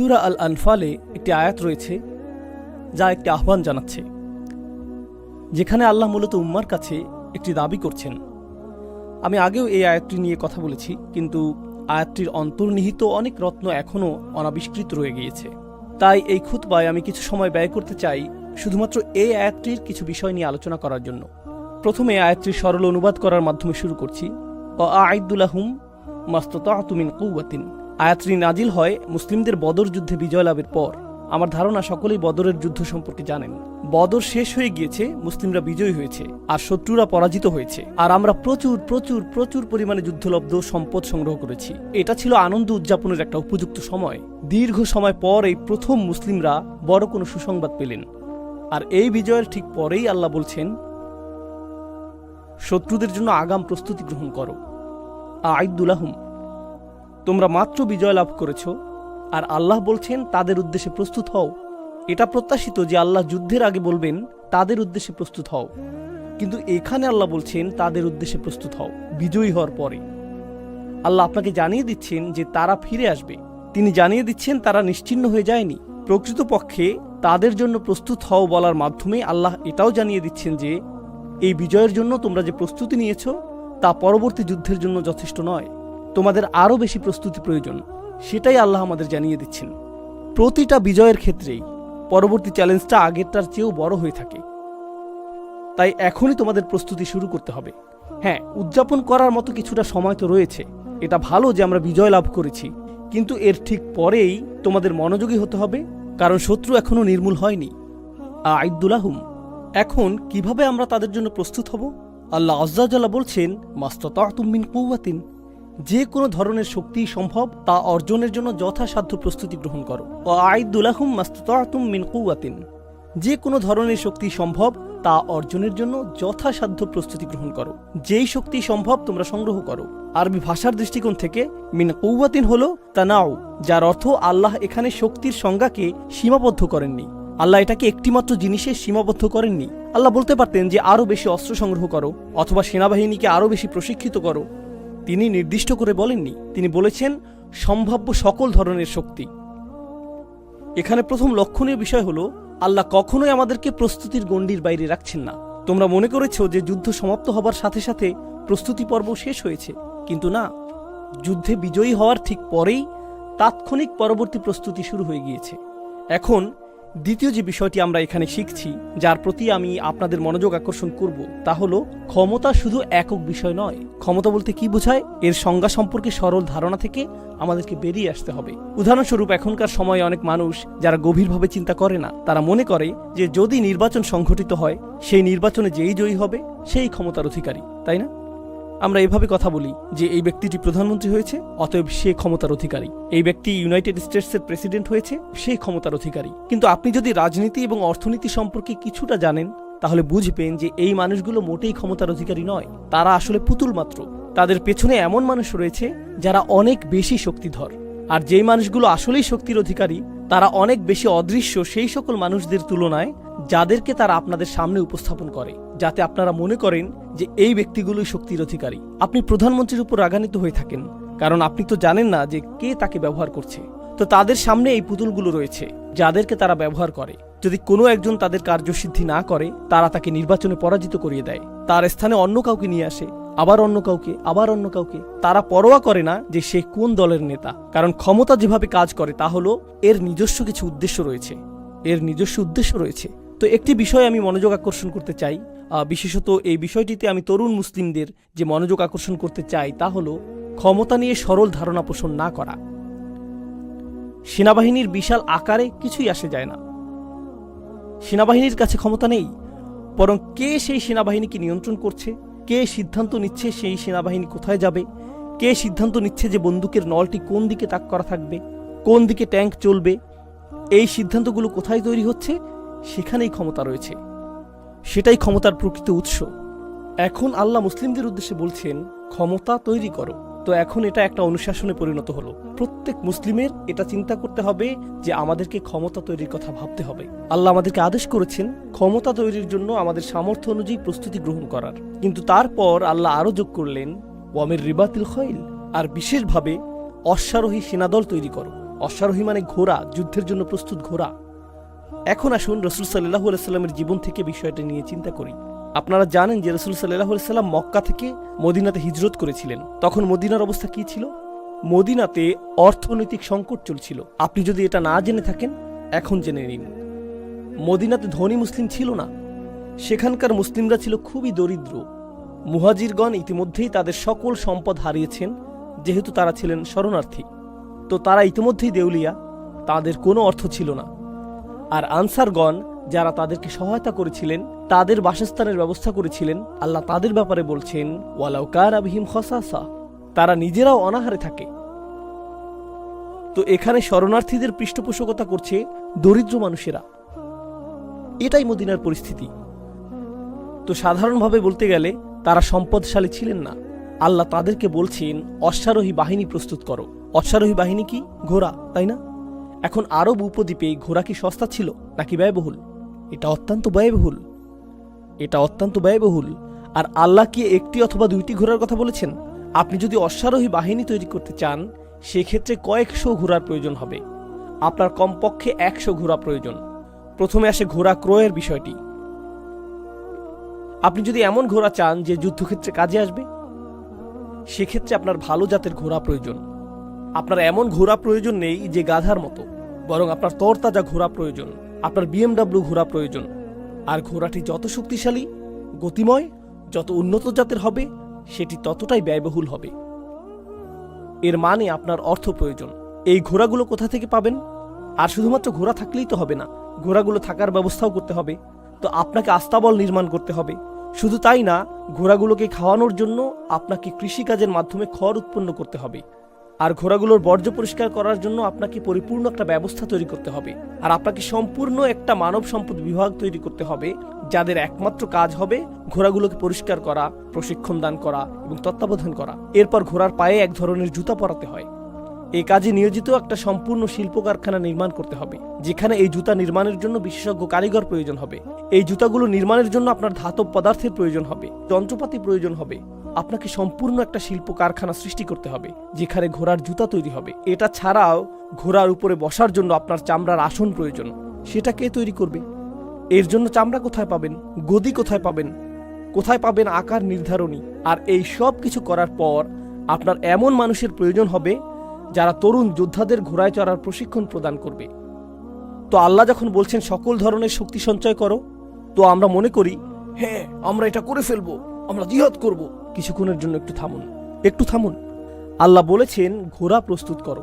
সূরা আল আনফালে একটি আয়াত রয়েছে যা একটি আহ্বান জানাচ্ছে, যেখানে আল্লাহ মূলত উম্মার কাছে একটি দাবি করছেন। আমি আগেও এই আয়াতটি নিয়ে কথা বলেছি, কিন্তু আয়াতটির অন্তর্নিহিত অনেক রত্ন এখনও অনাবিষ্কৃত রয়ে গিয়েছে। তাই এই খুতবায় আমি কিছু সময় ব্যয় করতে চাই শুধুমাত্র এই আয়াতটির কিছু বিষয় নিয়ে আলোচনা করার জন্য। প্রথমে আয়াতটির সরল অনুবাদ করার মাধ্যমে শুরু করছি। ওয়াআইদ্দু লাহুম মাসতাতা'তু মিন কুওয়াতিন। আয়াতটি নাজিল হয় মুসলিমদের বদর যুদ্ধে বিজয় লাভের পর। আমার ধারণা সকলেই বদরের যুদ্ধ সম্পর্কে জানেন। বদর শেষ হয়ে গিয়েছে, মুসলিমরা বিজয়ী হয়েছে আর শত্রুরা পরাজিত হয়েছে, আর আমরা প্রচুর প্রচুর প্রচুর পরিমাণে যুদ্ধলব্ধ সম্পদ সংগ্রহ করেছি। এটা ছিল আনন্দ উদযাপনের একটা উপযুক্ত সময়। দীর্ঘ সময় পর এই প্রথম মুসলিমরা বড় কোনো সুসংবাদ পেলেন, আর এই বিজয়ের ঠিক পরেই আল্লাহ বলছেন, শত্রুদের জন্য আগাম প্রস্তুতি গ্রহণ করো। আ'ইদ্দু লাহুম, তোমরা মাত্র বিজয় লাভ করেছ, আর আল্লাহ বলছেন তাদের উদ্দেশ্যে প্রস্তুত হও। এটা প্রত্যাশিত যে আল্লাহ যুদ্ধের আগে বলবেন তাদের উদ্দেশ্যে প্রস্তুত হও, কিন্তু এখানে আল্লাহ বলছেন তাদের উদ্দেশ্যে প্রস্তুত হও বিজয়ী হওয়ার পরে। আল্লাহ আপনাকে জানিয়ে দিচ্ছেন যে তারা ফিরে আসবে। তিনি জানিয়ে দিচ্ছেন তারা নিশ্চিহ্ন হয়ে যায়নি। প্রকৃতপক্ষে তাদের জন্য প্রস্তুত হও বলার মাধ্যমে আল্লাহ এটাও জানিয়ে দিচ্ছেন যে এই বিজয়ের জন্য তোমরা যে প্রস্তুতি নিয়েছ তা পরবর্তী যুদ্ধের জন্য যথেষ্ট নয়, তোমাদের আরও বেশি প্রস্তুতি প্রয়োজন। সেটাই আল্লাহ আমাদের জানিয়ে দিচ্ছেন। প্রতিটা বিজয়ের ক্ষেত্রেই পরবর্তী চ্যালেঞ্জটা আগেরটার চেয়েও বড় হয়ে থাকে। তাই এখনই তোমাদের প্রস্তুতি শুরু করতে হবে। হ্যাঁ, উদযাপন করার মতো কিছুটা সময় তো রয়েছে। এটা ভালো যে আমরা বিজয় লাভ করেছি, কিন্তু এর ঠিক পরেই তোমাদের মনোযোগী হতে হবে, কারণ শত্রু এখনও নির্মূল হয়নি। আ'ইদ্দু লাহুম। এখন কিভাবে আমরা তাদের জন্য প্রস্তুত হব? আল্লাহ আযজা ওয়া জাল্লা বলছেন, মাসতাতা'তুম মিন কুওয়াতিন। যে কোনো ধরনের শক্তি সম্ভব তা অর্জনের জন্য যথাসাধ্য প্রস্তুতি গ্রহণ করো। ওয়াআইদ্দু লাহুম মাসতাতা'তুম মিন কুওয়াতিন। যে কোনো ধরনের শক্তি সম্ভব তা অর্জনের জন্য যথাসাধ্য প্রস্তুতি গ্রহণ করো। যেই শক্তি সম্ভব তোমরা সংগ্রহ করো। আরবি ভাষার দৃষ্টিকোণ থেকে মিন কুওয়াতিন হলো তানাউ, যার অর্থ আল্লাহ এখানে শক্তির সংজ্ঞাকে সীমাবদ্ধ করেননি। আল্লাহ এটাকে একটিমাত্র জিনিসে সীমাবদ্ধ করেননি। আল্লাহ বলতে পারতেন যে আরও বেশি অস্ত্র সংগ্রহ করো অথবা সেনাবাহিনীকে আরও বেশি প্রশিক্ষিত করো। তিনি নির্দিষ্ট করে বলেননি। তিনি বলেছেন সম্ভাব্য সকল ধরনের শক্তি। এখানে প্রথম লক্ষণীয় বিষয় হলো আল্লাহ কখনোই আমাদেরকে প্রস্তুতির গণ্ডির বাইরে রাখছেন না। তোমরা মনে করেছো যে যুদ্ধ সমাপ্ত হবার সাথে সাথে প্রস্তুতি পর্ব শেষ হয়েছে, কিন্তু না। যুদ্ধে বিজয়ী হওয়ার ঠিক পরেই তাৎক্ষণিক পরবর্তী প্রস্তুতি শুরু হয়ে গিয়েছে। এখন দ্বিতীয় যে বিষয়টি আমরা এখানে শিখছি, যার প্রতি আমি আপনাদের মনোযোগ আকর্ষণ করব, তা হলো ক্ষমতা শুধু একক বিষয় নয়। ক্ষমতা বলতে কি বোঝায়, এর সংজ্ঞা সম্পর্কে সরল ধারণা থেকে আমাদেরকে বেরিয়ে আসতে হবে। উদাহরণস্বরূপ, এখনকার সময়ে অনেক মানুষ যারা গভীরভাবে চিন্তা করে না, তারা মনে করে যে যদি নির্বাচন সংঘটিত হয়, সেই নির্বাচনে যেই জয়ী হবে সেই ক্ষমতার অধিকারী, তাই না? আমরা এভাবে কথা বলি যে এই ব্যক্তিটি প্রধানমন্ত্রী হয়েছে, অতএব সে ক্ষমতার অধিকারী। এই ব্যক্তি ইউনাইটেড স্টেটসের প্রেসিডেন্ট হয়েছে, সেই ক্ষমতার অধিকারী। কিন্তু আপনি যদি রাজনীতি এবং অর্থনীতি সম্পর্কে কিছুটা জানেন, তাহলে বুঝবেন যে এই মানুষগুলো মোটেই ক্ষমতার অধিকারী নয়। তারা আসলে পুতুল মাত্র। তাদের পেছনে এমন মানুষ রয়েছে যারা অনেক বেশি শক্তিধর। আর যেই মানুষগুলো আসলেই শক্তির অধিকারী, তারা অনেক বেশি অদৃশ্য সেই সকল মানুষদের তুলনায়, যাদেরকে তারা আপনাদের সামনে উপস্থাপন করে, যাতে আপনারা মনে করেন যে এই ব্যক্তিগুলোই শক্তির অধিকারী। আপনি প্রধানমন্ত্রীর উপর রাগান্বিত হয়ে থাকেন, কারণ আপনি তো জানেন না যে কে তাকে ব্যবহার করছে। তো তাদের সামনে এই পুতুলগুলো রয়েছে যাদেরকে তারা ব্যবহার করে। যদি কোনো একজন তাদের কার্যসিদ্ধি না করে, তারা তাকে নির্বাচনে পরাজিত করিয়ে দেয়। তার স্থানে অন্য কাউকে নিয়ে আসে, আবার অন্য কাউকে, আবার অন্য কাউকে। তারা পরোয়া করে না যে সে কোন দলের নেতা, কারণ ক্ষমতা যেভাবে কাজ করে তা হলো এর নিজস্ব কিছু উদ্দেশ্য রয়েছে। তো একটি বিষয় আমি মনোযোগ আকর্ষণ করতে চাই, বিশেষত এই বিষয়টিতে আমি তরুণ মুসলিমদের যে মনোযোগ আকর্ষণ করতে চাই, তা হলো ক্ষমতা নিয়ে সরল ধারণা পোষণ না করা। সেনাবাহিনীর বিশাল আকারে কিছুই আসে যায় না। সেনাবাহিনীর কাছে ক্ষমতা নেই, বরং কে সেই সেনাবাহিনীকে নিয়ন্ত্রণ করছে, কে সিদ্ধান্ত নিচ্ছে সেই সেনাবাহিনী কোথায় যাবে, কে সিদ্ধান্ত নিচ্ছে যে বন্দুকের নলটি কোন দিকে তাক করা থাকবে, কোন দিকে ট্যাঙ্ক চলবে, এই সিদ্ধান্তগুলো কোথায় তৈরি হচ্ছে, সেখানেই ক্ষমতা রয়েছে। সেটাই ক্ষমতার প্রকৃত উৎস। এখন আল্লাহ মুসলিমদের উদ্দেশ্যে বলছেন ক্ষমতা তৈরি করো। তো এখন এটা একটা অনুশাসনে পরিণত হলো। প্রত্যেক মুসলিমের এটা চিন্তা করতে হবে যে আমাদেরকে ক্ষমতা তৈরির কথা ভাবতে হবে। আল্লাহ আমাদেরকে আদেশ করেছেন ক্ষমতা তৈরির জন্য আমাদের সামর্থ্য অনুযায়ী প্রস্তুতি গ্রহণ করার, কিন্তু তারপর আল্লাহ আরো যোগ করলেন ওয়ামির রিবাতিল খৈল, আর বিশেষভাবে অশ্বারোহী সেনাদল তৈরি করো। অশ্বারোহী মানে ঘোড়া, যুদ্ধের জন্য প্রস্তুত ঘোড়া। এখন আসুন রাসূল সাল্লাল্লাহু আলাইহি সাল্লামের জীবন থেকে বিষয়টা নিয়ে চিন্তা করি। আপনারা জানেন যে রাসূল সাল্লাল্লাহু আলাইহি সাল্লাম মক্কা থেকে মদিনাতে হিজরত করেছিলেন। তখন মদিনার অবস্থা কি ছিল? মদিনাতে অর্থনৈতিক সংকট চলছিল। আপনি যদি এটা না জেনে থাকেন, এখন জেনে নিন। মদিনাতে ধনী মুসলিম ছিল না, সেখানকার মুসলিমরা ছিল খুবই দরিদ্র। মুহাজিরগণ ইতিমধ্যেই তাদের সকল সম্পদ হারিয়েছেন, যেহেতু তারা ছিলেন শরণার্থী। তো তারা ইতিমধ্যেই দেউলিয়া, তাদের কোনো অর্থ ছিল না। আর আনসারগণ যারা তাদেরকে সহায়তা করেছিলেন, তাদের বাসস্থানের ব্যবস্থা করেছিলেন, আল্লাহ তাদের ব্যাপারে বলছেন ওয়ালাউ কানা বিহিম খাসাসা, তারা নিজেরাও অনাহারে থাকে। তো এখানে শরণার্থীদের পৃষ্ঠপোষকতা করছে দরিদ্র মানুষেরা। এটাই মদিনার পরিস্থিতি। তো সাধারণভাবে বলতে গেলে তারা সম্পদশালী ছিলেন না। আল্লাহ তাদেরকে বলছেন অশ্বারোহী বাহিনী প্রস্তুত করো। অশ্বারোহী বাহিনী কি? ঘোড়া, তাই না? এখন আরব উপদ্বীপে ঘোড়া কি সস্তা ছিল নাকি ব্যয়বহুল? এটা অত্যন্ত ব্যয়বহুল। এটা অত্যন্ত ব্যয়বহুল। আর আল্লাহ কি একটি অথবা দুইটি ঘোড়ার কথা বলেছেন? আপনি যদি অশ্বারোহী বাহিনী তৈরি করতে চান, সেক্ষেত্রে কয়েকশো ঘোড়ার প্রয়োজন হবে। আপনার কমপক্ষে 100 ঘোড়া প্রয়োজন। প্রথমে আসে ঘোড়া ক্রয়ের বিষয়টি। আপনি যদি এমন ঘোড়া চান যে যুদ্ধক্ষেত্রে কাজে আসবে, সেক্ষেত্রে আপনার ভালো জাতের ঘোড়া প্রয়োজন। আপনার এমন ঘোড়া প্রয়োজন নেই যে গাধার মতো, বরং আপনার তরতাজা ঘোড়া প্রয়োজন। আপনার BMW ঘোড়া প্রয়োজন। আর ঘোড়াটি যত শক্তিশালী, গতিময়, যত উন্নত জাতের হবে, সেটি ততটাই ব্যয়বহুল হবে। এর মানে আপনার অর্থ প্রয়োজন। এই ঘোড়াগুলো কোথা থেকে পাবেন? আর শুধুমাত্র ঘোড়া থাকলেই তো হবে না, ঘোড়াগুলো থাকার ব্যবস্থাও করতে হবে। তো আপনাকে আস্তাবল নির্মাণ করতে হবে। শুধু তাই না, ঘোড়াগুলোকে খাওয়ানোর জন্য আপনাকে কৃষিকাজের মাধ্যমে খড় উৎপন্ন করতে হবে। আর ঘোড়াগুলোর বর্জ্য পরিষ্কার করার জন্য আপনাকে পরিপূর্ণ একটা ব্যবস্থা তৈরি করতে হবে। আর আপনাকে সম্পূর্ণ একটা মানব সম্পদ বিভাগ তৈরি করতে হবে, যাদের একমাত্র কাজ হবে ঘোড়াগুলোকে পরিষ্কার করা, প্রশিক্ষণ দান করা এবং তত্ত্বাবধান করা। এরপর ঘোড়ার পায়ে এক ধরনের জুতা পরাতে হয়। এই কাজে নিয়োজিত একটা সম্পূর্ণ শিল্প কারখানা নির্মাণ করতে হবে, যেখানে এই জুতা নির্মাণের জন্য বিশেষজ্ঞ কারিগর প্রয়োজন হবে। এই জুতাগুলো নির্মাণের জন্য আপনার ধাতব পদার্থের প্রয়োজন হবে, যন্ত্রপাতি প্রয়োজন হবে। আপনাকে সম্পূর্ণ একটা শিল্প কারখানা সৃষ্টি করতে হবে, যেখানে ঘোড়ার জুতা তৈরি হবে। এটা ছাড়াও ঘোড়ার উপরে বসার জন্য আপনার চামড়ার আসন প্রয়োজন। সেটা কে তৈরি করবে? এর জন্য চামড়া কোথায় পাবেন? গদি কোথায় পাবেন? কোথায় পাবেন আকার নির্ধারণী? আর এই সব কিছু করার পর আপনার এমন মানুষের প্রয়োজন হবে যারা তরুণ যোদ্ধাদের ঘোড়ায় চড়ার প্রশিক্ষণ প্রদান করবে। তো আল্লাহ যখন বলছেন সকল ধরনের শক্তি সঞ্চয় করো, তো আমরা মনে করি হ্যাঁ আমরা এটা করে ফেলবো, আমরা জিহাদ করব। কিছুক্ষণের জন্য একটু থামুন। আল্লাহ বলেছেন ঘোড়া প্রস্তুত করো,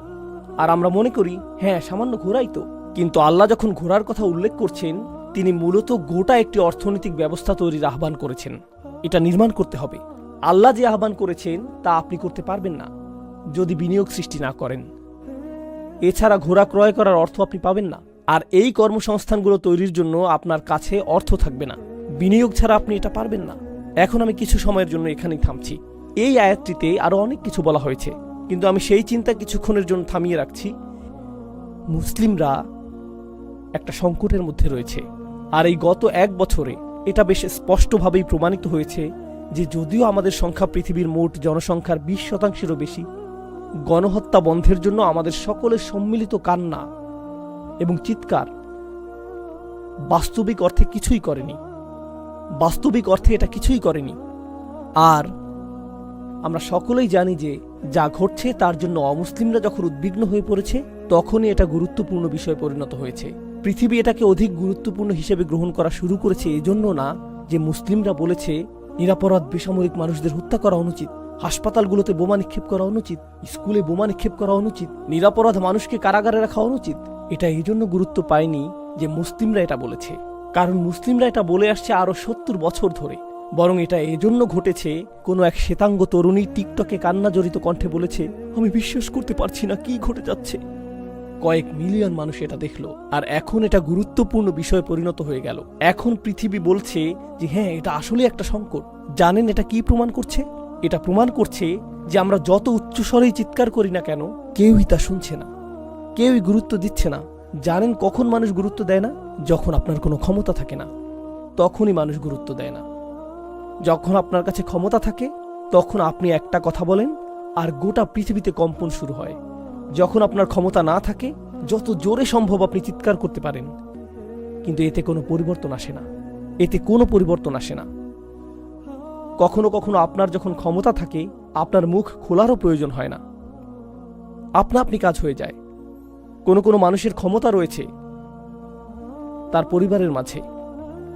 আর আমরা মনে করি হ্যাঁ সামান্য ঘোড়াই তো। কিন্তু আল্লাহ যখন ঘোড়ার কথা উল্লেখ করছেন, তিনি মূলত গোটা একটি অর্থনৈতিক ব্যবস্থা তৈরির আহ্বান করেছেন। এটা নির্মাণ করতে হবে। আল্লাহ যে আহ্বান করেছেন তা আপনি করতে পারবেন না যদি বিনিয়োগ সৃষ্টি না করেন। এছাড়া ঘোড়া ক্রয় করার অর্থ আপনি পাবেন না। আর এই কর্মসংস্থানগুলো তৈরির জন্য আপনার কাছে অর্থ থাকবে না। বিনিয়োগ ছাড়া আপনি এটা পারবেন না। এখন আমি কিছু সময়ের জন্য এখানেই থামছি। এই আয়াতটিতে আরো অনেক কিছু বলা হয়েছে, কিন্তু আমি সেই চিন্তা কিছুক্ষণের জন্য থামিয়ে রাখছি। মুসলিমরা একটা সংকটের মধ্যে রয়েছে। আর এই গত 1 বছরে এটা বেশ স্পষ্টভাবেই প্রমাণিত হয়েছে যে যদিও আমাদের সংখ্যা পৃথিবীর মোট জনসংখ্যার 20%-এরও বেশি, গণহত্যা বন্ধের জন্য আমাদের সকলের সম্মিলিত কান্না এবং চিৎকার বাস্তবিক অর্থে কিছুই করেনি। এটা কিছুই করেনি। আর আমরা সকলেই জানি যে যা ঘটছে তার জন্য অমুসলিমরা যখন উদ্বিগ্ন হয়ে পড়েছে, তখনই এটা গুরুত্বপূর্ণ বিষয়ে পরিণত হয়েছে। পৃথিবী এটাকে অধিক গুরুত্বপূর্ণ হিসেবে গ্রহণ করা শুরু করেছে এজন্য না যে মুসলিমরা বলেছে নিরাপরাধ বেসামরিক মানুষদের হত্যা করা অনুচিত, হাসপাতালগুলোতে বোমা নিক্ষেপ করা অনুচিত, স্কুলে বোমা নিক্ষেপ করা অনুচিত, নিরাপরাধ মানুষকে কারাগারে রাখা অনুচিত। এটা এই জন্য গুরুত্ব পায়নি যে মুসলিমরা এটা বলেছে, কারণ মুসলিমরা এটা বলে আসছে আরো 70 বছর ধরে। বরং এটা এজন্য ঘটেছে, কোনো এক শ্বেতাঙ্গ তরুণী টিকটকে কান্না জড়িত কণ্ঠে বলেছে, আমি বিশ্বাস করতে পারছি না কি ঘটে যাচ্ছে। কয়েক মিলিয়ন মানুষ এটা দেখলো, আর এখন এটা গুরুত্বপূর্ণ বিষয়ে পরিণত হয়ে গেল। এখন পৃথিবী বলছে যে হ্যাঁ এটা আসলে একটা সংকট। জানেন এটা কি প্রমাণ করছে? এটা প্রমাণ করছে যে আমরা যত উচ্চস্বরেই চিৎকার করি না কেন, কেউই তা শুনছে না, কেউই গুরুত্ব দিচ্ছে না। জানেন কখন মানুষ গুরুত্ব দেয় না? যখন আপনার কোনো ক্ষমতা থাকে না, তখনই মানুষ গুরুত্ব দেয় না। যখন আপনার কাছে ক্ষমতা থাকে, তখন আপনি একটা কথা বলেন আর গোটা পৃথিবীতে কম্পন শুরু হয়। যখন আপনার ক্ষমতা না থাকে যত জোরে সম্ভব আপনি চিৎকার করতে পারেন, কিন্তু এতে কোনো পরিবর্তন আসে না, এতে কোনো পরিবর্তন আসে না। কখনো কখনো আপনার যখন ক্ষমতা থাকে আপনার মুখ খোলারও প্রয়োজন হয় না, আপনা আপনি কাজ হয়ে যায়। কোনো কোনো মানুষের ক্ষমতা রয়েছে তার পরিবারের মাঝে,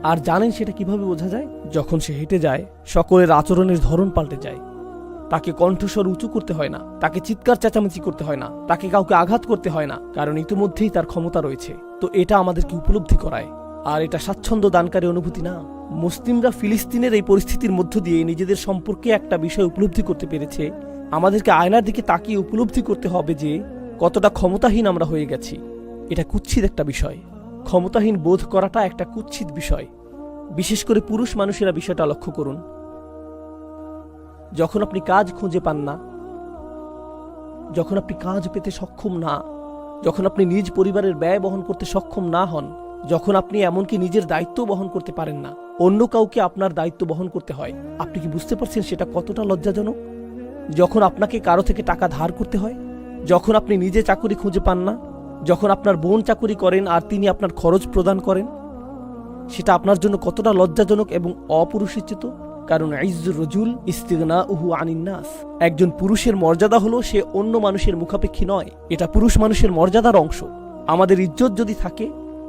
আর জানেন সেটা কিভাবে বোঝা যায়? যখন সে হেঁটে যায় সকলের আচরণের ধরন পাল্টে যায়। তাকে কণ্ঠস্বর উঁচু করতে হয় না, তাকে চিৎকার চেঁচামেচি করতে হয় না, তাকে কাউকে আঘাত করতে হয় না, কারণ ইতিমধ্যেই তার ক্ষমতা রয়েছে। তো এটা আমাদেরকে উপলব্ধি করায়, আর এটা স্বাচ্ছন্দ্য দানকারী অনুভূতি না। মুসলিমরা ফিলিস্তিনের এই পরিস্থিতির মধ্য দিয়ে নিজেদের সম্পর্কে একটা বিষয় উপলব্ধি করতে পেরেছে। আমাদেরকে আয়নার দিকে তাকিয়ে উপলব্ধি করতে হবে যে কতটা ক্ষমতাহীন আমরা হয়ে গেছি। এটা কুৎসিত একটা বিষয়, ক্ষমতাহীন বোধ করাটা একটা কুৎসিত বিষয়। বিশেষ করে পুরুষ মানুষেরা বিষয়টা লক্ষ্য করুন। যখন আপনি কাজ খুঁজে পান না, যখন আপনি কাজ পেতে সক্ষম না, যখন আপনি নিজ পরিবারের ব্যয় বহন করতে সক্ষম না হন, যখন আপনি এমনকি নিজের দায়িত্ব বহন করতে পারেন না, অন্য কাউকে আপনার দায়িত্ব বহন করতে হয়, আপনি কি বুঝতে পারছেন সেটা কতটা লজ্জাজনক? যখন আপনাকে কারো থেকে টাকা ধার করতে হয়, যখন আপনি নিজে চাকুরি খুঁজে পান না, যখন আপনার বোন চাকুরি করেন আর তিনি আপনার খরচ প্রদান করেন, সেটা আপনার জন্য কতটা লজ্জাজনক এবং অপুরুষোচিত। কারণ ইজ্জুর রজুল ইস্তিগনাউহু আনিন নাস, একজন পুরুষের মর্যাদা হলো সে অন্য মানুষের মুখাপেক্ষী নয়। এটা পুরুষ মানুষের মর্যাদার অংশ। আমাদের ইজ্জত যদি থাকে,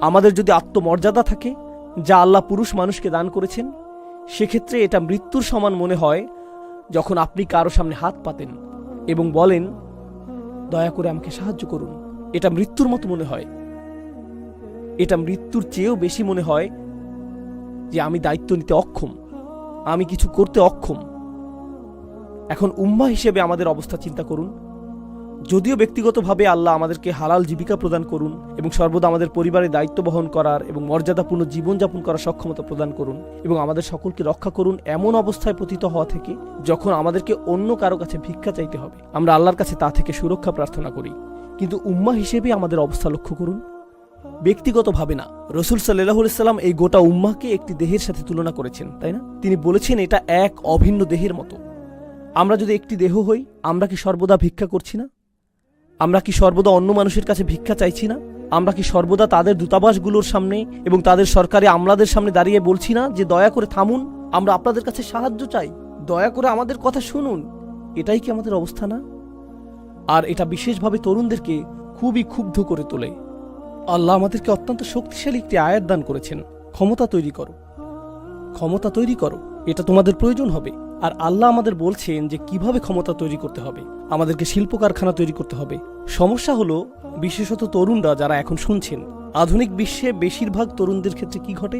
আমাদের যদি আত্মমর্যাদা থাকে, যা আল্লাহ পুরুষ মানুষকে দান করেছেন, সেক্ষেত্রে এটা মৃত্যুর সমান মনে হয় যখন আপনি কারো সামনে হাত পাতেন এবং বলেন, দয়া করে আমাকে সাহায্য করুন। এটা মৃত্যুর মতো মনে হয়। এটা মৃত্যুর চেয়েও বেশি মনে হয় যে আমি দায়িত্ব নিতে অক্ষম, আমি কিছু করতে অক্ষম। এখন উম্মাহ হিসেবে আমাদের অবস্থা চিন্তা করুন। যদিও ব্যক্তিগতভাবে আল্লাহ আমাদেরকে হালাল জীবিকা প্রদান করুন এবং সর্বদা আমাদের পরিবারের দায়িত্ব বহন করার এবং মর্যাদাপূর্ণ জীবনযাপন করার সক্ষমতা প্রদান করুন এবং আমাদের সকলকে রক্ষা করুন এমন অবস্থায় পতিত হওয়া থেকে যখন আমাদেরকে অন্য কারো কাছে ভিক্ষা চাইতে হবে। আমরা আল্লাহর কাছে তা থেকে সুরক্ষা প্রার্থনা করি। কিন্তু উম্মাহ হিসেবে আমাদের অবস্থা লক্ষ্য করুন, ব্যক্তিগতভাবে না। রাসূল সাল্লাল্লাহু আলাইহি সাল্লাম এই গোটা উম্মাহকে একটি দেহের সাথে তুলনা করেছেন, তাই না? তিনি বলেছেন এটা এক অভিন্ন দেহের মতো। আমরা যদি একটি দেহ হই, আমরা কি সর্বদা ভিক্ষা করছি না? আমরা কি সর্বদা অন্য মানুষের কাছে ভিক্ষা চাইছি না? আমরা কি সর্বদা তাদের দূতাবাসগুলোর সামনে এবং তাদের সরকারি আমলাদের সামনে দাঁড়িয়ে বলছি না যে দয়া করে থামুন, আমরা আপনাদের কাছে সাহায্য চাই, দয়া করে আমাদের কথা শুনুন? এটাই কি আমাদের অবস্থা না? আর এটা বিশেষভাবে তরুণদেরকে খুবই ক্ষুব্ধ করে তোলে। আল্লাহ আমাদেরকে অত্যন্ত শক্তিশালী একটি আয়াত দান করেছেন, ক্ষমতা তৈরি করো, ক্ষমতা তৈরি করো, এটা তোমাদের প্রয়োজন হবে। আর আল্লাহ আমাদের বলছেন যে কিভাবে ক্ষমতা তৈরি করতে হবে। আমাদেরকে শিল্প কারখানা তৈরি করতে হবে। সমস্যা হলো বিশেষত তরুণরা যারা এখন শুনছেন, আধুনিক বিশ্বে বেশিরভাগ তরুণদের ক্ষেত্রে কি ঘটে?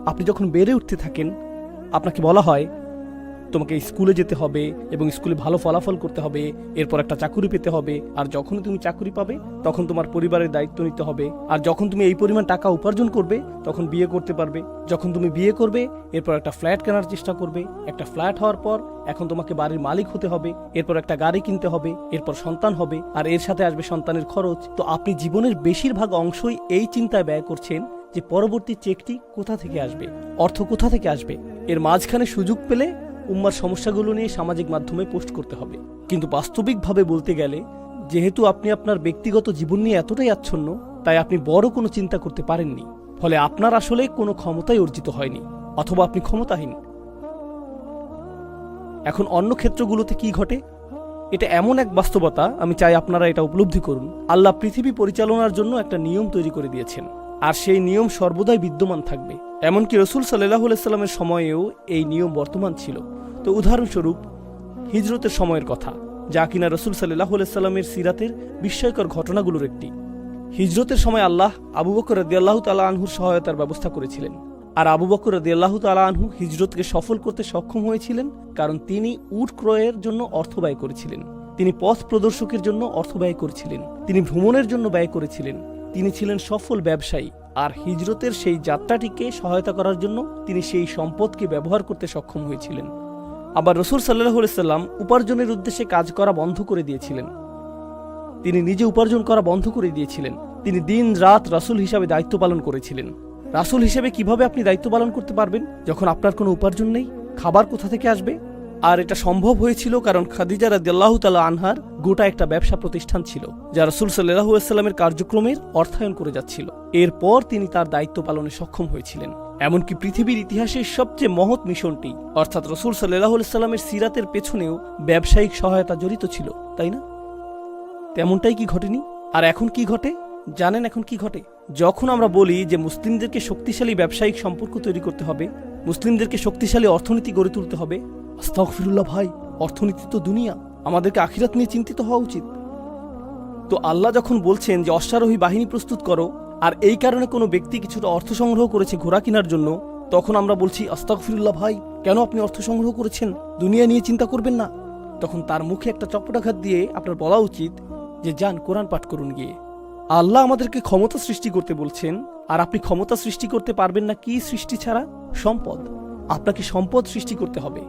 আপনি যখন বেড়ে উঠতে থাকেন, আপনাকে বলা হয় তোমাকে স্কুলে যেতে হবে এবং স্কুলে ভালো ফলাফল করতে হবে, এরপর একটা চাকুরি পেতে হবে, আর যখনই তুমি চাকুরি পাবে তখন তোমার পরিবারের দায়িত্ব নিতে হবে, আর যখন তুমি এই পরিমাণ টাকা উপার্জন করবে তখন বিয়ে করতে পারবে, যখন তুমি বিয়ে করবে এরপর একটা ফ্ল্যাট কেনার চেষ্টা করবে, একটা ফ্ল্যাট হওয়ার পর এখন তোমাকে বাড়ির মালিক হতে হবে, এরপর একটা গাড়ি কিনতে হবে, এরপর সন্তান হবে, আর এর সাথে আসবে সন্তানের খরচ। তো আপনি জীবনের বেশিরভাগ অংশই এই চিন্তায় ব্যয় করছেন যে পরবর্তী চেকটি কোথা থেকে আসবে, অর্থ কোথা থেকে আসবে। এর মাঝখানে সুযোগ পেলে উম্মার সমস্যাগুলো নিয়ে সামাজিক মাধ্যমে পোস্ট করতে হবে। কিন্তু বাস্তবিকভাবে বলতে গেলে, যেহেতু আপনি আপনার ব্যক্তিগত জীবন নিয়ে এতটাই আচ্ছন্ন, তাই আপনি বড় কোনো চিন্তা করতে পারেননি। ফলে আপনার আসলে কোনো ক্ষমতাই অর্জিত হয়নি, অথবা আপনি ক্ষমতাহীন। এখন অন্য ক্ষেত্রগুলোতে কি ঘটে? এটা এমন এক বাস্তবতা, আমি চাই আপনারা এটা উপলব্ধি করুন। আল্লাহ পৃথিবী পরিচালনার জন্য একটা নিয়ম তৈরি করে দিয়েছেন, আর সেই নিয়ম সর্বদাই বিদ্যমান থাকবে। এমনকি রাসূল সাল্লাল্লাহু আলাইহি সাল্লামের সময়েও এই নিয়ম বর্তমান ছিল। তো উদাহরণস্বরূপ হিজরতের সময়ের কথা, যা কিনা রাসূল সাল্লাল্লাহু আলাইহি সাল্লামের সিরাতের বিস্ময়কর ঘটনাগুলোর একটি। হিজরতের সময় আল্লাহ আবু বকর রাদিয়াল্লাহু তাআলা আনহুর সহায়তার ব্যবস্থা করেছিলেন। আর আবু বকর রাদিয়াল্লাহু তাআলা আনহু হিজরতকে সফল করতে সক্ষম হয়েছিলেন কারণ তিনি উট ক্রয়ের জন্য অর্থ ব্যয় করেছিলেন, তিনি পথ প্রদর্শকের জন্য অর্থ ব্যয় করেছিলেন, তিনি ভ্রমণের জন্য ব্যয় করেছিলেন, তিনি ছিলেন সফল ব্যবসায়ী। আর হিজরতের সেই যাত্রাটিকে সহায়তা করার জন্য তিনি সেই সম্পদকে ব্যবহার করতে সক্ষম হয়েছিলেন। আবার রাসূল সাল্লাল্লাহু আলাইহি সাল্লাম উপার্জনের উদ্দেশ্যে কাজ করা বন্ধ করে দিয়েছিলেন, তিনি নিজে উপার্জন করা বন্ধ করে দিয়েছিলেন। তিনি দিন রাত রাসূল হিসাবে দায়িত্ব পালন করেছিলেন। রাসূল হিসেবে কিভাবে আপনি দায়িত্ব পালন করতে পারবেন যখন আপনার কোনো উপার্জন নেই? খাবার কোথা থেকে আসবে? আর এটা সম্ভব হয়েছিল কারণ খাদিজা রাদিয়াল্লাহু তাআলা আনহার গোটা একটা ব্যবসা প্রতিষ্ঠান ছিল, যা রাসূল সাল্লাল্লাহু আলাইহি ওয়াসাল্লামের কার্যক্রমের অর্থায়ন করে যাচ্ছিল। এরপর তিনি তার দায়িত্ব পালনে সক্ষম হয়েছিলেন। এমনকি পৃথিবীর ইতিহাসের সবচেয়ে মহৎ মিশনটি অর্থাৎ রাসূল সাল্লাল্লাহু আলাইহি ওয়াসাল্লামের সিরাতের পেছনেও ব্যবসায়িক সহায়তা জড়িত ছিল, তাই না? তেমনটাই কি ঘটেনি? আর এখন কি ঘটে জানেন? এখন কি ঘটে? যখন আমরা বলি যে মুসলিমদেরকে শক্তিশালী ব্যবসায়িক সম্পর্ক তৈরি করতে হবে, মুসলিমদেরকে শক্তিশালী অর্থনীতি গড়ে তুলতে হবে, আস্তাগফিরুল্লাহ ভাই, অর্থনীতি তো দুনিয়া, আমাদেরকে আখিরাত নিয়ে চিন্তিত হওয়া উচিত। তো আল্লাহ যখন বলছেন যে অশ্বারোহী বাহিনী প্রস্তুত করো, আর এই কারণে কোনো ব্যক্তি কিছুটা অর্থ সংগ্রহ করেছে ঘোড়া কেনার জন্য, তখন আমরা বলছি আস্তাগফিরুল্লাহ ভাই, কেন আপনি অর্থ সংগ্রহ করেছেন? দুনিয়া নিয়ে চিন্তা করবেন না। তখন তার মুখে একটা চপটাঘাত দিয়ে আপনার বলা উচিত যে যান কোরআন পাঠ করুন গিয়ে। আল্লাহ আমাদেরকে ক্ষমতা সৃষ্টি করতে বলছেন, আর আপনি ক্ষমতা সৃষ্টি করতে পারবেন না কি সৃষ্টি ছাড়া? সম্পদ। আপনাকে সম্পদ সৃষ্টি করতে হবে।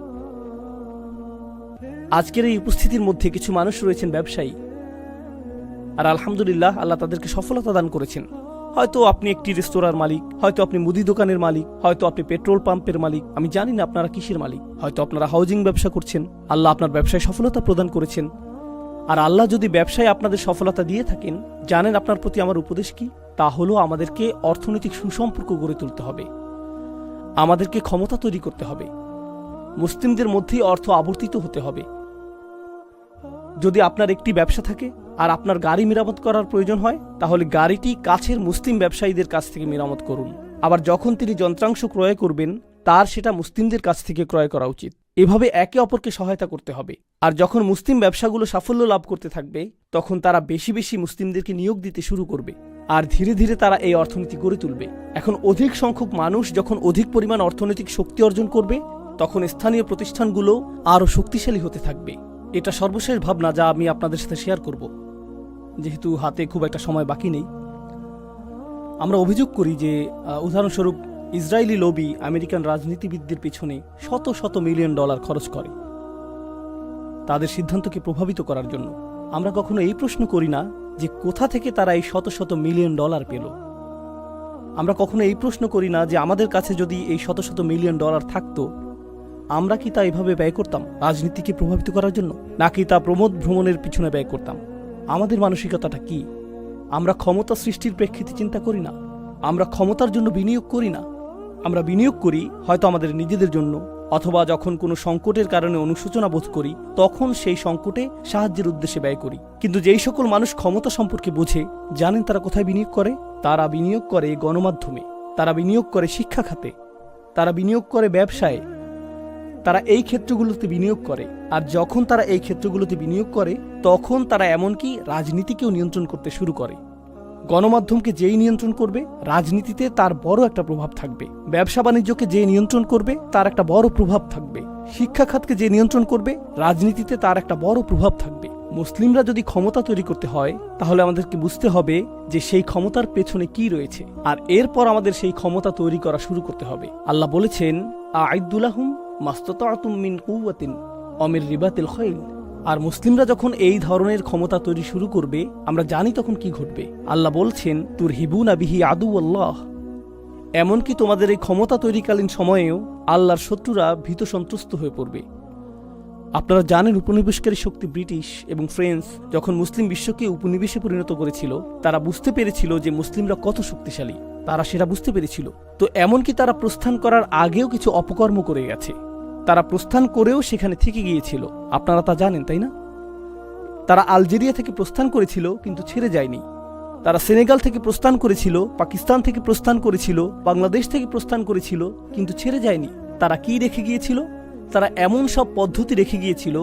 আজকের এই উপস্থিতির মধ্যে কিছু মানুষ রয়েছেন ব্যবসায়ী, আর আলহামদুলিল্লাহ আল্লাহ তাদেরকে সফলতা দান করেছেন। হয়তো আপনি একটি রেস্তোরাঁর মালিক, হয়তো আপনি মুদি দোকানের মালিক, হয়তো আপনি পেট্রোল পাম্পের মালিক, আমি জানি না আপনারা কিসের মালিক, হয়তো আপনারা হাউজিং ব্যবসা করছেন। আল্লাহ আপনার ব্যবসায় সফলতা প্রদান করেছেন। আর আল্লাহ যদি ব্যবসায় আপনাদের সফলতা দিয়ে থাকেন, জানেন আপনার প্রতি আমার উপদেশ কি? তা হলো আমাদেরকে অর্থনৈতিক সুসম্পর্ক গড়ে তুলতে হবে, আমাদেরকে ক্ষমতা তৈরি করতে হবে, মুসলিমদের মধ্যেই অর্থ আবর্তিত হতে হবে। যদি আপনার একটি ব্যবসা থাকে আর আপনার গাড়ি মেরামত করার প্রয়োজন হয়, তাহলে গাড়িটি কাছের মুসলিম ব্যবসায়ীদের কাছ থেকে মেরামত করুন। আবার যখন তিনি যন্ত্রাংশ ক্রয় করবেন, তার সেটা মুসলিমদের কাছ থেকে ক্রয় করা উচিত। এভাবে একে অপরকে সহায়তা করতে হবে। আর যখন মুসলিম ব্যবসাগুলো সাফল্য লাভ করতে থাকবে, তখন তারা বেশি বেশি মুসলিমদেরকে নিয়োগ দিতে শুরু করবে, আর ধীরে ধীরে তারা এই অর্থনীতি গড়ে তুলবে। এখন অধিক সংখ্যক মানুষ যখন অধিক পরিমাণ অর্থনৈতিক শক্তি অর্জন করবে, তখন স্থানীয় প্রতিষ্ঠানগুলো আরও শক্তিশালী হতে থাকবে। এটা সর্বশেষ ভাবনা যা আমি আপনাদের সাথে শেয়ার করব, যেহেতু হাতে খুব একটা সময় বাকি নেই। আমরা অভিযোগ করি যে উদাহরণস্বরূপ ইসরায়েলি লবি আমেরিকান রাজনীতিবিদদের পিছনে শত শত মিলিয়ন ডলার খরচ করে তাদের সিদ্ধান্তকে প্রভাবিত করার জন্য। আমরা কখনো এই প্রশ্ন করি না যে কোথা থেকে তারা এই শত শত মিলিয়ন ডলার পেল। আমরা কখনো এই প্রশ্ন করি না যে আমাদের কাছে যদি এই শত শত মিলিয়ন ডলার থাকতো, আমরা কি তা এভাবে ব্যয় করতাম রাজনীতিকে প্রভাবিত করার জন্য, নাকি তা প্রমোদ ভ্রমণের পিছনে ব্যয় করতাম? আমাদের মানসিকতাটা কি? আমরা ক্ষমতা সৃষ্টির প্রেক্ষিতে চিন্তা করি না, আমরা ক্ষমতার জন্য বিনিয়োগ করি না। আমরা বিনিয়োগ করি হয়তো আমাদের নিজেদের জন্য, অথবা যখন কোনো সংকটের কারণে অনুশোচনা বোধ করি, তখন সেই সংকটে সাহায্যের উদ্দেশ্যে ব্যয় করি। কিন্তু যেই সকল মানুষ ক্ষমতা সম্পর্কে বোঝে, জানেন তারা কোথায় বিনিয়োগ করে? তারা বিনিয়োগ করে গণমাধ্যমে, তারা বিনিয়োগ করে শিক্ষা খাতে, তারা বিনিয়োগ করে ব্যবসায়, তারা এই ক্ষেত্রগুলোতে বিনিয়োগ করে। আর যখন তারা এই ক্ষেত্রগুলোতে বিনিয়োগ করে, তখন তারা এমনকি রাজনীতিকেও নিয়ন্ত্রণ করতে শুরু করে। গণমাধ্যমকে যেই নিয়ন্ত্রণ করবে, রাজনীতিতে তার বড় একটা প্রভাব থাকবে। ব্যবসা বাণিজ্যকে যে নিয়ন্ত্রণ করবে, তার একটা বড় প্রভাব থাকবে। শিক্ষা খাতকে যে নিয়ন্ত্রণ করবে, রাজনীতিতে তার একটা বড় প্রভাব থাকবে। মুসলিমরা যদি ক্ষমতা তৈরি করতে হয়, তাহলে আমাদেরকে বুঝতে হবে যে সেই ক্ষমতার পেছনে কি রয়েছে, আর এরপর আমাদের সেই ক্ষমতা তৈরি করা শুরু করতে হবে। আল্লাহ বলেছেন, আ'ইদ্দুলাহুম মাস্তাতা'তুম মিন কুওয়াতিন ওয়া মির রিবাতিল খাইল। আর মুসলিমরা যখন এই ধরনের ক্ষমতা তৈরি শুরু করবে, আমরা জানি তখন কি ঘটবে। আল্লাহ বলছেন, তুরহিবুনা বিহি আদুওয়াল্লাহ। এমনকি তোমাদের এই ক্ষমতা তৈরিকালীন সময়েও আল্লাহর শত্রুরা ভীত সন্ত্রস্ত হয়ে পড়বে। আপনারা জানেন, উপনিবেশকারী শক্তি ব্রিটিশ এবং ফ্রেঞ্চ যখন মুসলিম বিশ্বকে উপনিবেশে পরিণত করেছিল, তারা বুঝতে পেরেছিল যে মুসলিমরা কত শক্তিশালী, তারা সেটা বুঝতে পেরেছিল। তো এমনকি তারা প্রস্থান করার আগেও কিছু অপকর্ম করে গেছে। তারা প্রস্থান করেও সেখানে থেকে গিয়েছিল, আপনারা তা জানেন তাই না? তারা আলজেরিয়া থেকে প্রস্থান করেছিল কিন্তু ছেড়ে যায়নি। তারা সেনেগাল থেকে প্রস্থান করেছিল, পাকিস্তান থেকে প্রস্থান করেছিল, বাংলাদেশ থেকে প্রস্থান করেছিল, কিন্তু ছেড়ে যায়নি। তারা কি রেখে গিয়েছিল? তারা এমন সব পদ্ধতি রেখে গিয়েছিল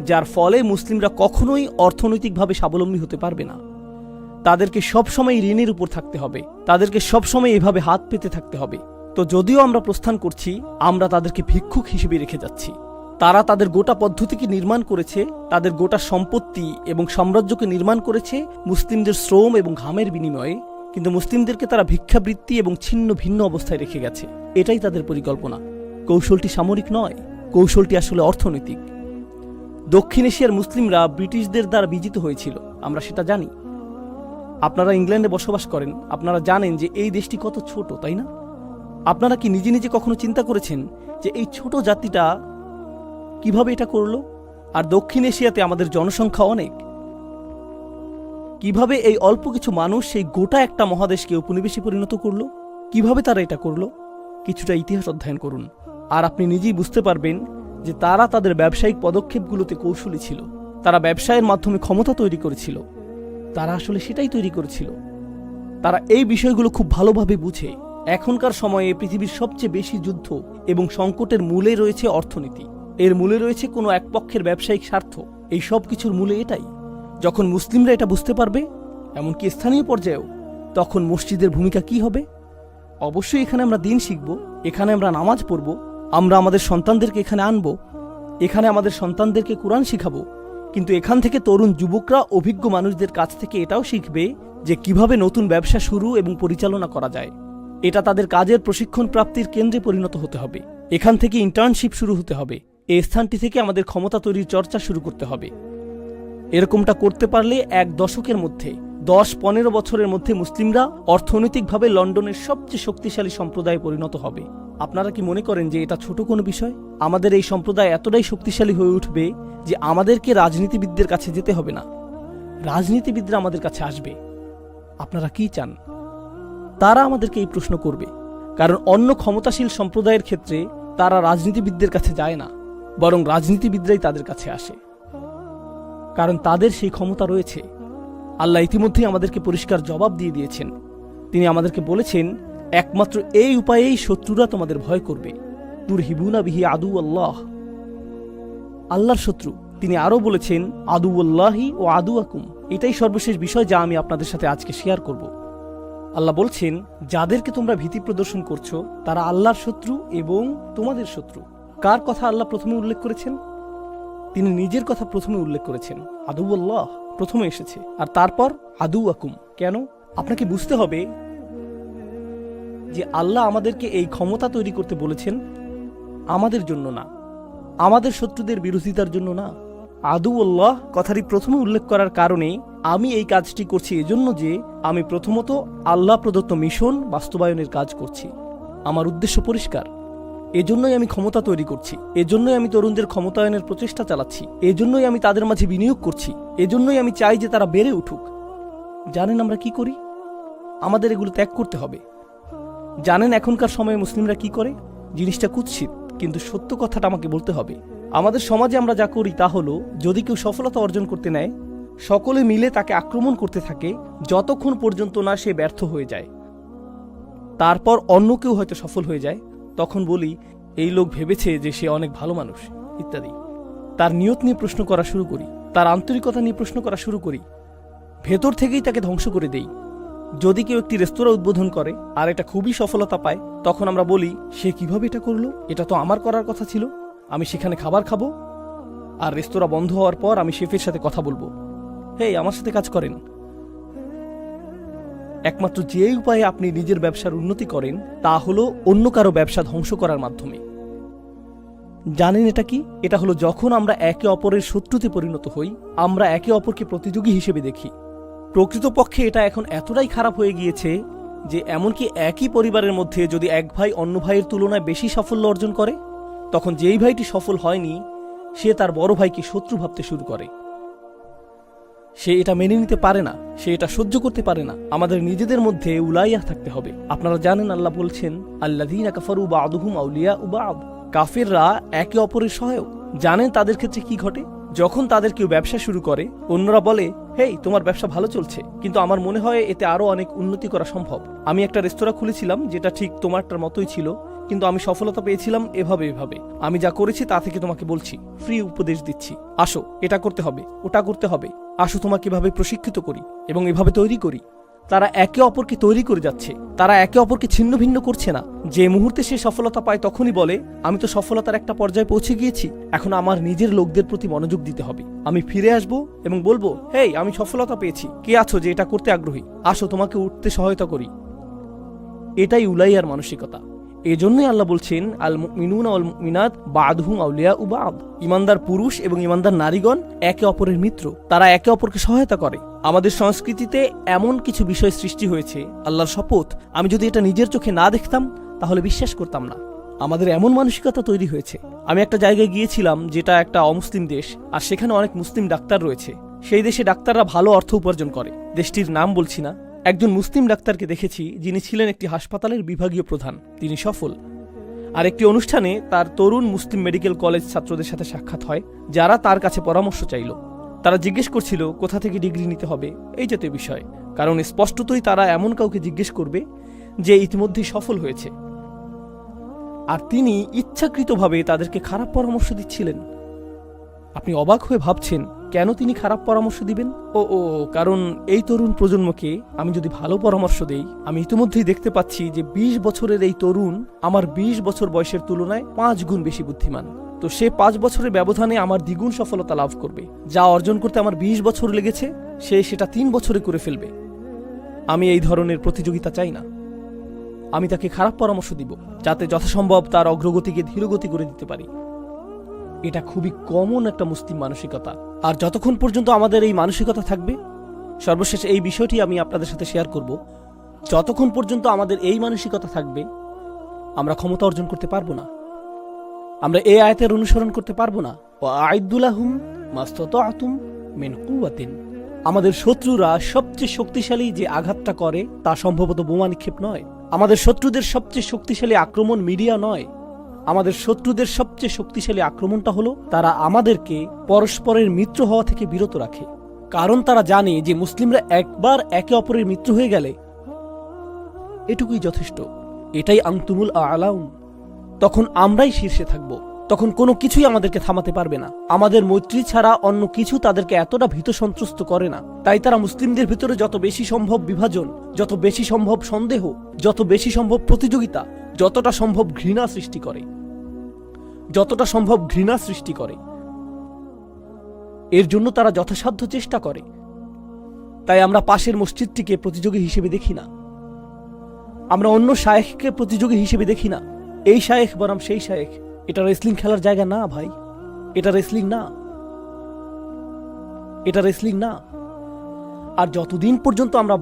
যার ফলে মুসলিমরা কখনোই অর্থনৈতিকভাবে স্বাবলম্বী হতে পারবে না। তাদেরকে সবসময় ঋণের উপর থাকতে হবে, তাদেরকে সবসময় এভাবে হাত পেতে থাকতে হবে। তো যদিও আমরা প্রস্থান করছি, আমরা তাদেরকে ভিক্ষুক হিসেবে রেখে যাচ্ছি। তারা তাদের গোটা পদ্ধতিকে নির্মাণ করেছে, তাদের গোটা সম্পত্তি এবং সাম্রাজ্যকে নির্মাণ করেছে মুসলিমদের শ্রম এবং ঘামের বিনিময়ে, কিন্তু মুসলিমদেরকে তারা ভিক্ষাবৃত্তি এবং ছিন্ন ভিন্ন অবস্থায় রেখে গেছে। এটাই তাদের পরিকল্পনা। কৌশলটি সামরিক নয়, কৌশলটি আসলে অর্থনৈতিক। দক্ষিণ এশিয়ার মুসলিমরা ব্রিটিশদের দ্বারা বিজিত হয়েছিল, আমরা সেটা জানি। আপনারা ইংল্যান্ডে বসবাস করেন, আপনারা জানেন যে এই দেশটি কত ছোট, তাই না? আপনারা কি নিজে নিজে কখনো চিন্তা করেছেন যে এই ছোট জাতিটা কিভাবে এটা করলো? আর দক্ষিণ এশিয়াতে আমাদের জনসংখ্যা অনেক। কিভাবে এই অল্প কিছু মানুষ সেই গোটা একটা মহাদেশকে উপনিবেশে পরিণত করলো? কিভাবে তারা এটা করলো? কিছুটা ইতিহাস অধ্যয়ন করুন, আর আপনি নিজেই বুঝতে পারবেন যে তারা তাদের ব্যবসায়িক পদক্ষেপগুলোতে কৌশলী ছিল। তারা ব্যবসায়ের মাধ্যমে ক্ষমতা তৈরি করেছিল। তারা আসলে সেটাই তৈরি করেছিল। তারা এই বিষয়গুলো খুব ভালোভাবে বুঝে। এখনকার সময়ে পৃথিবীর সবচেয়ে বেশি যুদ্ধ এবং সংকটের মূলে রয়েছে অর্থনীতি। এর মূলে রয়েছে কোনো এক পক্ষের ব্যবসায়িক স্বার্থ। এই সব কিছুর মূলে এটাই। যখন মুসলিমরা এটা বুঝতে পারবে, এমনকি স্থানীয় পর্যায়েও, তখন মসজিদের ভূমিকা কি হবে? অবশ্যই এখানে আমরা দিন শিখব, এখানে আমরা নামাজ পড়ব, আমরা আমাদের সন্তানদেরকে এখানে আনব, এখানে আমাদের সন্তানদেরকে কোরআন শিখাবো। কিন্তু এখান থেকে তরুণ যুবকরা অভিজ্ঞ মানুষদের কাছ থেকে এটাও শিখবে যে কিভাবে নতুন ব্যবসা শুরু এবং পরিচালনা করা যায়। এটা তাদের কাজের প্রশিক্ষণ প্রাপ্তির কেন্দ্রে পরিণত হতে হবে। এখান থেকে ইন্টার্নশিপ শুরু হতে হবে। এই স্থানটি থেকে আমাদের ক্ষমতা তৈরির চর্চা শুরু করতে হবে। এরকমটা করতে পারলে এক দশকের মধ্যে, 10-15 বছরের মধ্যে মুসলিমরা অর্থনৈতিকভাবে লন্ডনের সবচেয়ে শক্তিশালী সম্প্রদায়ে পরিণত হবে। আপনারা কি মনে করেন যে এটা ছোট কোনো বিষয়? আমাদের এই সম্প্রদায় এতটাই শক্তিশালী হয়ে উঠবে যে আমাদেরকে রাজনীতিবিদদের কাছে যেতে হবে না, রাজনীতিবিদরা আমাদের কাছে আসবে। আপনারা কি চান? তারা আমাদেরকে এই প্রশ্ন করবে, কারণ অন্য ক্ষমতাশীল সম্প্রদায়ের ক্ষেত্রে তারা রাজনীতিবিদদের কাছে যায় না, বরং রাজনীতিবিদরাই তাদের কাছে আসে, কারণ তাদের সেই ক্ষমতা রয়েছে। আল্লাহ ইতিমধ্যেই আমাদেরকে পরিষ্কার জবাব দিয়ে দিয়েছেন। তিনি আমাদেরকে বলেছেন, একমাত্র এই উপায়েই শত্রুরা তোমাদের ভয় করবে। তুরহিবুনা বিহি আদু আল্লাহ, আল্লাহর শত্রু। তিনি আরও বলেছেন, আদু আল্লাহি ও আদু আকুম। এটাই সর্বশেষ বিষয় যা আমি আপনাদের সাথে আজকে শেয়ার করব। আল্লাহ বলছেন, যাদেরকে তোমরা ভীতি প্রদর্শন করছো তারা আল্লাহর শত্রু এবং তোমাদের শত্রু। কার কথা আল্লাহ প্রথমে উল্লেখ করেছেন? তিনি নিজের কথা প্রথমে উল্লেখ করেছেন। আদু আল্লাহ প্রথমে এসেছে, আর তারপর আদু আকুম। কেন? আপনাকে বুঝতে হবে যে আল্লাহ আমাদেরকে এই ক্ষমতা তৈরি করতে বলেছেন আমাদের জন্য না, আমাদের শত্রুদের বিরোধিতার জন্য না। আদু আল্লাহ কথাটি প্রথমে উল্লেখ করার কারণে আমি এই কাজটি করছি এজন্য যে আমি প্রথমত আল্লাহ প্রদত্ত মিশন বাস্তবায়নের কাজ করছি। আমার উদ্দেশ্য পরিষ্কার। এজন্যই আমি ক্ষমতা তৈরি করছি, এজন্যই আমি তরুণদের ক্ষমতায়নের প্রচেষ্টা চালাচ্ছি, এজন্যই আমি তাদের মাঝে বিনিয়োগ করছি, এজন্যই আমি চাই যে তারা বেড়ে উঠুক। জানেন আমরা কি করি? আমাদের এগুলো ত্যাগ করতে হবে। জানেন এখনকার সময়ে মুসলিমরা কি করে? জিনিসটা কুৎসিত, কিন্তু সত্য কথাটা আমাকে বলতে হবে। আমাদের সমাজে আমরা যা করি তা হলো, যদি কেউ সফলতা অর্জন করতে নেয়, সকলে মিলে তাকে আক্রমণ করতে থাকে যতক্ষণ পর্যন্ত না সে ব্যর্থ হয়ে যায়। তারপর অন্য কেউ হয়তো সফল হয়ে যায়, তখন বলি এই লোক ভেবেছে যে সে অনেক ভালো মানুষ ইত্যাদি। তার নিয়ত নিয়ে প্রশ্ন করা শুরু করি, তার আন্তরিকতা নিয়ে প্রশ্ন করা শুরু করি, ভেতর থেকেই তাকে ধ্বংস করে দেই। যদি কেউ একটি রেস্তোরাঁ উদ্বোধন করে আর এটা খুবই সফলতা পায়, তখন আমরা বলি সে কিভাবে এটা করলো, এটা তো আমার করার কথা ছিল, আমি সেখানে খাবার খাবো, আর রেস্তোরাঁ বন্ধ হওয়ার পর আমি শেফের সাথে কথা বলবো, হেই আমার সাথে কাজ করেন। একমাত্র যে উপায়ে আপনি নিজের ব্যবসার উন্নতি করেন তা হলো অন্য কারো ব্যবসা ধ্বংস করার মাধ্যমে। জানেন এটা কি? এটা হলো যখন আমরা একে অপরের শত্রুতে পরিণত হই, আমরা একে অপরকে প্রতিযোগী হিসেবে দেখি। প্রকৃতপক্ষে এটা এখন এতটাই খারাপ হয়ে গিয়েছে যে এমনকি একই পরিবারের মধ্যে যদি এক ভাই অন্য ভাইয়ের তুলনায় বেশি সাফল্য অর্জন করে, তখন যেই ভাইটি সফল হয়নি সে তার বড় ভাইকে শত্রু ভাবতে শুরু করে। সে এটা মেনে নিতে পারে না, সে এটা সহ্য করতে পারে না। আমাদের নিজেদের মধ্যে উলাইয়াহ থাকতে হবে। আপনারা জানেন আল্লাহ বলছেন, আল্লাযীনা কাফারু বা'দুহুম আউলিয়াউ বা'দ, কাফেররা একে অপরের সহায়ক। জানেন তাদের ক্ষেত্রে কি ঘটে? যখন তাদের কেউ ব্যবসা শুরু করে, অন্যরা বলে, হেই তোমার ব্যবসা ভালো চলছে, কিন্তু আমার মনে হয় এতে আরো অনেক উন্নতি করা সম্ভব। আমি একটা রেস্তোরাঁ খুলেছিলাম যেটা ঠিক তোমারটার মতোই ছিল, কিন্তু আমি সফলতা পেয়েছিলাম এভাবে এভাবে। আমি যা করেছি তা থেকে তোমাকে বলছি, ফ্রি উপদেশ দিচ্ছি, আসো এটা করতে হবে, ওটা করতে হবে, আসো তোমাকে এভাবে প্রশিক্ষিত করি এবং এভাবে তৈরি করি। তারা একে অপরকে তৈরি করে যাচ্ছে, তারা একে অপরকে ছিন্ন ভিন্ন করছে না। যে মুহূর্তে সে সফলতা পায় তখনই বলে, আমি তো সফলতার একটা পর্যায়ে পৌঁছে গিয়েছি, এখন আমার নিজের লোকদের প্রতি মনোযোগ দিতে হবে। আমি ফিরে আসবো এবং বলবো, হেই আমি সফলতা পেয়েছি, কে আছো যে এটা করতে আগ্রহী, আসো তোমাকে উঠতে সহায়তা করি। এটাই উলাইয়ার মানসিকতা। এজন্যই আল্লাহ বলছেন, আল মুমিনুনা ওয়াল মুমিনাত বা'দুহুম আউলিয়াউ বা'দ। ইমানদার পুরুষ এবং ইমানদার নারীগণ একে অপরের মিত্র, তারা একে অপরকে সহায়তা করে। আমাদের সংস্কৃতিতে এমন কিছু বিষয় সৃষ্টি হয়েছে, আল্লাহর শপথ আমি যদি এটা নিজের চোখে না দেখতাম তাহলে বিশ্বাস করতাম না। আমাদের এমন মানসিকতা তৈরি হয়েছে। আমি একটা জায়গায় গিয়েছিলাম যেটা একটা অমুসলিম দেশ, আর সেখানে অনেক মুসলিম ডাক্তার রয়েছে। সেই দেশে ডাক্তাররা ভালো অর্থ উপার্জন করে। দেশটির নাম বলছি না। একজন মুসলিম ডাক্তারকে দেখেছি যিনি ছিলেন একটি হাসপাতালের বিভাগীয় প্রধান। তিনি সফল। আর একটি অনুষ্ঠানে তার তরুণ মুসলিম মেডিকেল কলেজ ছাত্রদের সাথে সাক্ষাৎ হয়, যারা তার কাছে পরামর্শ চাইল। তারা জিজ্ঞেস করছিল কোথা থেকে ডিগ্রি নিতে হবে, এই জাতীয় বিষয়। কারণ স্পষ্টতই তারা এমন কাউকে জিজ্ঞেস করবে যে ইতিমধ্যেই সফল হয়েছে। আর তিনি ইচ্ছাকৃতভাবে তাদেরকে খারাপ পরামর্শ দিচ্ছিলেন। আপনি অবাক হয়ে ভাবছেন কেন তিনি খারাপ পরামর্শ দিবেন? কারণ এই তরুণ প্রজন্মকে আমি যদি ভালো পরামর্শ দেই, আমি ইতিমধ্যেই দেখতে পাচ্ছি যে 20 বছরের এই তরুণ আমার 20 বছর বয়সের তুলনায় 5 গুণ বেশি বুদ্ধিমান। তো সে 5 বছরের ব্যবধানে আমার দ্বিগুণ সফলতা লাভ করবে। যা অর্জন করতে আমার 20 বছর লেগেছে, সে সেটা 3 বছরে করে ফেলবে। আমি এই ধরনের প্রতিযোগিতা চাই না। আমি তাকে খারাপ পরামর্শ দিব যাতে যথাসম্ভব তার অগ্রগতিকে ধীরগতি করে দিতে পারি। এটা খুবই কমন একটা মুসলিম মানসিকতা। আর যতক্ষণ পর্যন্ত আমাদের এই মানসিকতা থাকবে, সর্বশেষ এই বিষয়টি আমি আপনাদের সাথে শেয়ার করব, যতক্ষণ পর্যন্ত আমাদের এই মানসিকতা থাকবে, আমরা ক্ষমতা অর্জন করতে পারবো না। আমরা এই আয়াতের অনুসরণ করতে পারবো না। ওয়া'আইদ্দু লাহুম মাসতাতা'তুম মিন কুওয়াতিন। আমাদের শত্রুরা সবচেয়ে শক্তিশালী যে আঘাতটা করে তা সম্ভবত বোমা নিক্ষেপ নয়। আমাদের শত্রুদের সবচেয়ে শক্তিশালী আক্রমণ মিডিয়া নয়। আমাদের শত্রুদের সবচেয়ে শক্তিশালী আক্রমণটা হলো তারা আমাদেরকে পরস্পরের মিত্র হওয়া থেকে বিরত রাখে। কারণ তারা জানে যে মুসলিমরা একবার একে অপরের মিত্র হয়ে গেলে এটুকুই যথেষ্ট। এটাই আনতুমুল আ'লাউন। তখন আমরাই শীর্ষে থাকব। তখন কোনো কিছুই আমাদেরকে থামাতে পারবে না। আমাদের মৈত্রী ছাড়া অন্য কিছু তাদেরকে এতটা ভীত সন্ত্রস্ত করে না। তাই তারা মুসলিমদের ভিতরে যত বেশি সম্ভব বিভাজন, যত বেশি সম্ভব সন্দেহ, যত বেশি সম্ভব প্রতিযোগিতা, যতটা সম্ভব ঘৃণা সৃষ্টি করে, এর জন্য তারা যথাসাধ্য চেষ্টা করে। তাই আমরা পাশের মসজিদটিকে প্রতিযোগী হিসেবে দেখি না। আমরা অন্য শায়েখকে প্রতিযোগী হিসেবে দেখি না। এই শায়েখ বনাম সেই শায়েখ। এটা রেসলিং খেলার জায়গা না ভাই। এটা রেসলিং না। আর যতদিন পর্যন্ত আমরা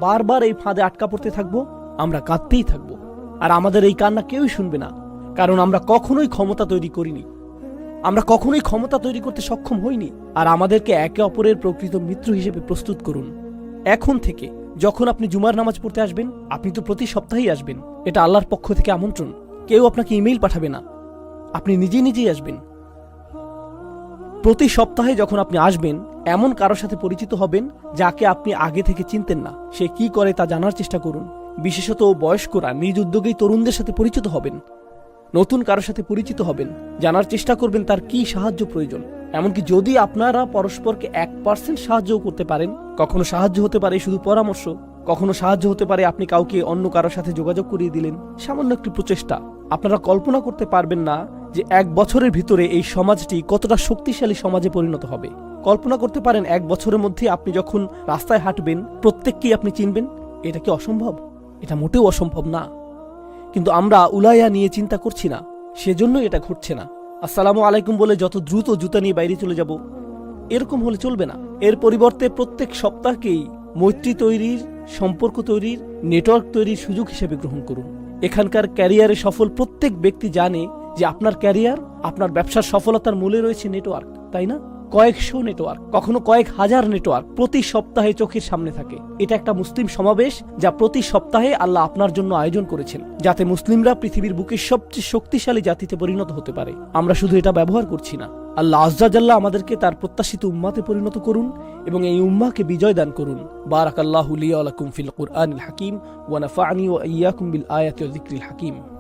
বারবার এই ফাঁদে আটকা পড়তে থাকবো, আমরা কাঁদতেই থাকবো। আর আমাদের এই কান্না কেউই শুনবে না। কারণ আমরা কখনোই ক্ষমতা তৈরি করিনি। আমরা কখনোই ক্ষমতা তৈরি করতে সক্ষম হইনি। আর আমাদেরকে একে অপরের প্রকৃত মিত্র হিসেবে প্রস্তুত করুন। এখন থেকে যখন আপনি জুমার নামাজ পড়তে আসবেন, আপনি তো প্রতি সপ্তাহেই আসবেন। এটা আল্লাহর পক্ষ থেকে আমন্ত্রণ। কেউ আপনাকে ইমেইল পাঠাবে না, আপনি নিজেই আসবেন। প্রতি সপ্তাহে যখন আপনি আসবেন, এমন কারোর সাথে পরিচিত হবেন যাকে আপনি আগে থেকে চিনতেন না। সে কি করে তা জানার চেষ্টা করুন। বিশেষত বয়স্করা নিজ উদ্যোগেই তরুণদের সাথে পরিচিত হবেন। নতুন কারোর সাথে পরিচিত হবেন, জানার চেষ্টা করবেন তার কি সাহায্য প্রয়োজন। এমনকি যদি আপনারা পরস্পরকে 1% সাহায্যও করতে পারেন, কখনো সাহায্য হতে পারে শুধু পরামর্শ, কখনো সাহায্য হতে পারে আপনি কাউকে অন্য কারোর সাথে যোগাযোগ করিয়ে দিলেন, সামান্য একটি প্রচেষ্টা। আপনারা কল্পনা করতে পারবেন না যে 1 বছরের ভিতরে এই সমাজটি কতটা শক্তিশালী সমাজে পরিণত হবে। কল্পনা করতে পারেন 1 বছরের মধ্যে আপনি যখন রাস্তায় হাঁটবেন, প্রত্যেককেই আপনি চিনবেন। এটা কি অসম্ভব? এটা মোটেও অসম্ভব না। কিন্তু আমরা উলাইয়া নিয়ে চিন্তা করছি না, সেজন্য এটা ঘটছে না। আসসালামু আলাইকুম বলে যত দ্রুত জুতা নিয়ে বাইরে চলে যাব, এরকম হলে চলবে না। এর পরিবর্তে প্রত্যেক সপ্তাহকেই মৈত্রী তৈরির, সম্পর্ক তৈরির, নেটওয়ার্ক তৈরির সুযোগ হিসেবে গ্রহণ করুন। এখানকার ক্যারিয়ারে সফল প্রত্যেক ব্যক্তি জানে যে আপনার ক্যারিয়ার, আপনার ব্যবসার সফলতার মূলে রয়েছে নেটওয়ার্ক, তাই না? কয়েকশো নেটওয়ার্ক, কখনো কয়েক হাজার নেটওয়ার্ক প্রতি সপ্তাহে চোখের সামনে থাকে। এটা একটা মুসলিম সমাবেশ যা প্রতি সপ্তাহে আল্লাহ আপনার জন্য আয়োজন করেছেন, যাতে মুসলিমরা পৃথিবীর বুকে সবচেয়ে শক্তিশালী জাতিতে পরিণত হতে পারে। আমরা শুধু এটা ব্যবহার করছি না। আল্লাহ আজ্জা জাল্লা আমাদেরকে তার প্রত্যাশিত উম্মাতে পরিণত করুন এবং এই উম্মাকে বিজয় দান করুন। বারাকাল্লাহু লি ওয়া লাকুম ফিল কুরআনিল হাকিম ওয়া নাফা'নি ওয়া ইয়্যাকুম বিল আয়াতি ওয়া যিকরিল হাকিম।